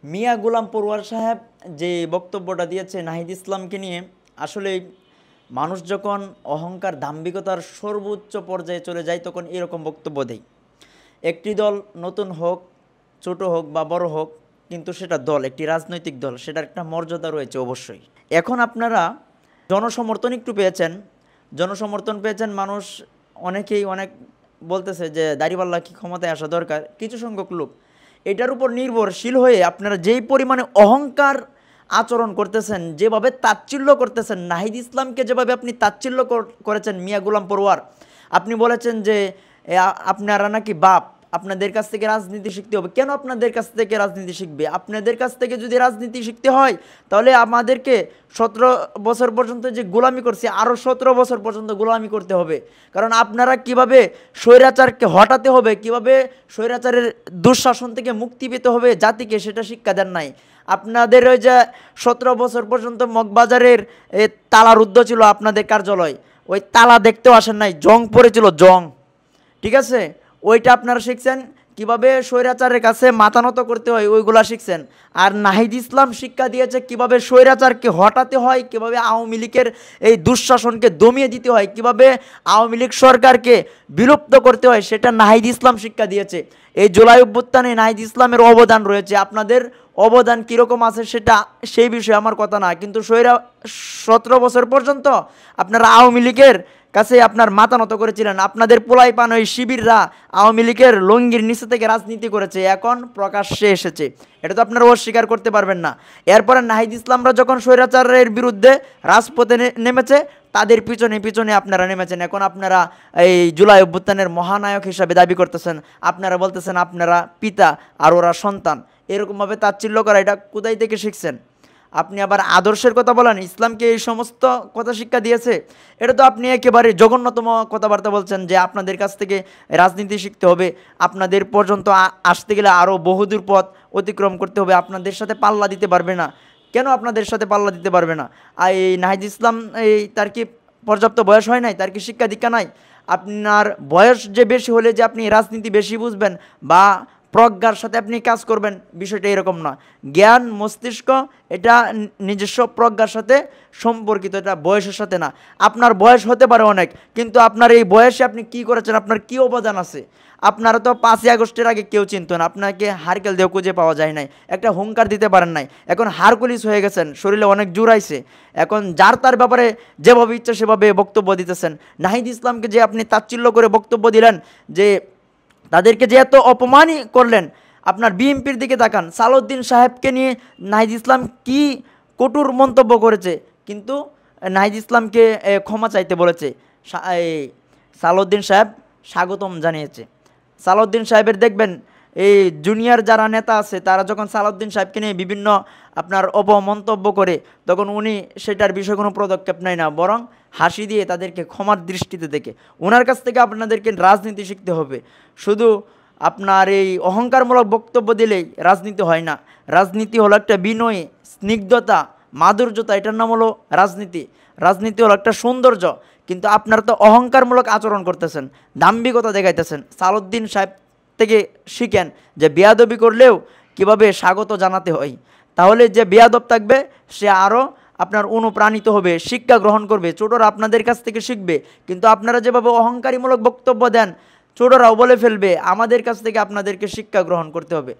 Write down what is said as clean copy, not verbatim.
মিয়া গোলাম পরোয়ার সাহেব যে বক্তব্যটা দিয়েছে নাহিদ ইসলামকে নিয়ে, আসলে মানুষ যখন অহংকার দাম্ভিকতার সর্বোচ্চ পর্যায়ে চলে যায় তখন এরকম বক্তব্য দেয়। একটি দল নতুন হোক, ছোট হোক বা বড় হোক, কিন্তু সেটা দল, একটি রাজনৈতিক দল, সেটার একটা মর্যাদা রয়েছে অবশ্যই। এখন আপনারা জনসমর্থন একটু পেয়েছেন, জনসমর্থন পেয়েছেন, মানুষ অনেকেই অনেক বলতেছে যে দাড়িপাল্লা কি ক্ষমতায় আসা দরকার, কিছু সংখ্যক লোক। এটার উপর নির্ভরশীল হয়ে আপনারা যেই পরিমাণে অহংকার আচরণ করতেছেন, যেভাবে তাচ্ছিল্য করতেছেন, নাহিদ ইসলামকে যেভাবে আপনি তাচ্ছিল্য করেছেন মিয়া গোলাম পরোয়ার, আপনি বলেছেন যে আপনারা নাকি বাপ, আপনাদের কাছ থেকে রাজনীতি শিখতে হবে। কেন আপনাদের কাছ থেকে রাজনীতি শিখবে? আপনাদের কাছ থেকে যদি রাজনীতি শিখতে হয় তাহলে আমাদেরকে 17 বছর পর্যন্ত যে গোলামি করছে আরও 17 বছর পর্যন্ত গোলামি করতে হবে। কারণ আপনারা কিভাবে স্বৈরাচারকে হটাতে হবে, কিভাবে স্বৈরাচারের দুঃশাসন থেকে মুক্তি পেতে হবে জাতিকে, সেটা শিক্ষা দেন নাই। আপনাদের ওই যে 17 বছর পর্যন্ত মগবাজারের তালারুদ্ধ ছিল আপনাদের কার্যালয়, ওই তালা দেখতেও আসেন নাই, জং পড়েছিল, জং, ঠিক আছে? ওইটা আপনারা শিখছেন, কিভাবে স্বৈরাচারের কাছে মাথা নত করতে হয় ওইগুলা শিখছেন। আর নাহিদ ইসলাম শিক্ষা দিয়েছে কিভাবে স্বৈরাচারকে হটাতে হয়, কিভাবে আওয়ামী লীগের এই দুঃশাসনকে দমিয়ে দিতে হয়, কিভাবে আওয়ামী লীগ সরকারকে বিলুপ্ত করতে হয়, সেটা নাহিদ ইসলাম শিক্ষা দিয়েছে। এই জুলাই অভ্যুত্থানে নাহিদ ইসলামের অবদান রয়েছে। আপনাদের অবদান কীরকম আছে সেটা, সেই বিষয়ে আমার কথা না, কিন্তু 17 বছর পর্যন্ত আপনারা আওয়ামী লীগের কাছে আপনার মাথা নত করেছিলেন। আপনাদের পোলাই পান ওই শিবিররা আওয়ামী লীগের লঙ্গির নিচে থেকে রাজনীতি করেছে, এখন প্রকাশ্যে এসেছে, এটা তো আপনারা অস্বীকার করতে পারবেন না। এরপরে নাহিদ ইসলামরা যখন স্বৈরাচারের বিরুদ্ধে রাজপথে নেমেছে, তাদের পিছনে পিছনে আপনারা নেমেছেন। এখন আপনারা এই জুলাই অভ্যুত্থানের মহানায়ক হিসাবে দাবি করতেছেন, আপনারা বলতেছেন আপনারা পিতা আর ওরা সন্তান। এরকমভাবে তাচ্ছিল্য করা, এটা কোথায় থেকে শিখছেন? আপনি আবার আদর্শের কথা বলেন, ইসলামকে এই সমস্ত কথা শিক্ষা দিয়েছে, এটা তো আপনি একেবারে জঘন্যতম কথাবার্তা বলছেন যে আপনাদের কাছ থেকে রাজনীতি শিখতে হবে, আপনাদের পর্যন্ত আসতে গেলে আরও বহুদূর পথ অতিক্রম করতে হবে, আপনাদের সাথে পাল্লা দিতে পারবে না। কেন আপনাদের সাথে পাল্লা দিতে পারবে না? আর এই নাহিদ ইসলাম, তার কি পর্যাপ্ত বয়স হয় নাই? তার কি শিক্ষা দীক্ষা নাই? আপনার বয়স যে বেশি হলে যে আপনি রাজনীতি বেশি বুঝবেন বা প্রজ্ঞার সাথে আপনি কাজ করবেন, বিষয়টা এরকম না। জ্ঞান মস্তিষ্ক এটা নিজস্ব প্রজ্ঞার সাথে সম্পর্কিত, এটা বয়সের সাথে না। আপনার বয়স হতে পারে অনেক, কিন্তু আপনার এই বয়সে আপনি কি করেছেন, আপনার কি অবদান আছে? আপনারা তো 5ই আগস্টের আগে কেউ চিনত না, আপনাকে হারকেল দিয়ে খুঁজে পাওয়া যায় নাই, একটা হুঙ্কার দিতে পারেন নাই। এখন হারকুলিস হয়ে গেছেন, শরীরে অনেক জোর আইছে, এখন যার তার ব্যাপারে যেভাবে ইচ্ছা সেভাবে বক্তব্য দিতেছেন। নাহিদ ইসলামকে যে আপনি তাচ্ছিল্য করে বক্তব্য দিলেন, যে তাদেরকে যে এত অপমানই করলেন, আপনার বিএনপির দিকে তাকান, সালাউদ্দিন সাহেবকে নিয়ে নাহিদ ইসলাম কি কটুর মন্তব্য করেছে, কিন্তু নাহিদ ইসলামকে ক্ষমা চাইতে বলেছে। সালাউদ্দিন সাহেব স্বাগতম জানিয়েছে। সালাউদ্দিন সাহেবের দেখবেন এই জুনিয়র যারা নেতা আছে, তারা যখন সালাউদ্দিন সাহেবকে নিয়ে বিভিন্ন আপনার অপমন্তব্য করে, তখন উনি সেটার বিষয়ে কোনো পদক্ষেপ নেয় না, বরং হাসি দিয়ে তাদেরকে ক্ষমার দৃষ্টিতে দেখে। ওনার কাছ থেকে আপনাদেরকে রাজনীতি শিখতে হবে। শুধু আপনার এই অহংকারমূলক বক্তব্য দিলেই রাজনীতি হয় না। রাজনীতি হলো একটা বিনয়, স্নিগ্ধতা, মাধুর্যতা, এটার নাম হলো রাজনীতি। রাজনীতি হলো একটা সৌন্দর্য, কিন্তু আপনারা তো অহংকারমূলক আচরণ করতেছেন, দাম্ভিকতা দেখাইতেছেন। সালাউদ্দিন সাহেব থেকে শিখেন যে বেয়াদবি করলেও কিভাবে স্বাগত জানাতে হয়, তাহলে যে বেয়াদব থাকবে সে আরও আপনার অনুপ্রাণিত হবে, শিক্ষা গ্রহণ করবে, ছোটরা আপনাদের কাছ থেকে শিখবে। কিন্তু আপনারা যেভাবে অহংকারীমূলক বক্তব্য দেন, ছোটরাও বলে ফেলবে, আমাদের কাছ থেকে আপনাদেরকে শিক্ষা গ্রহণ করতে হবে।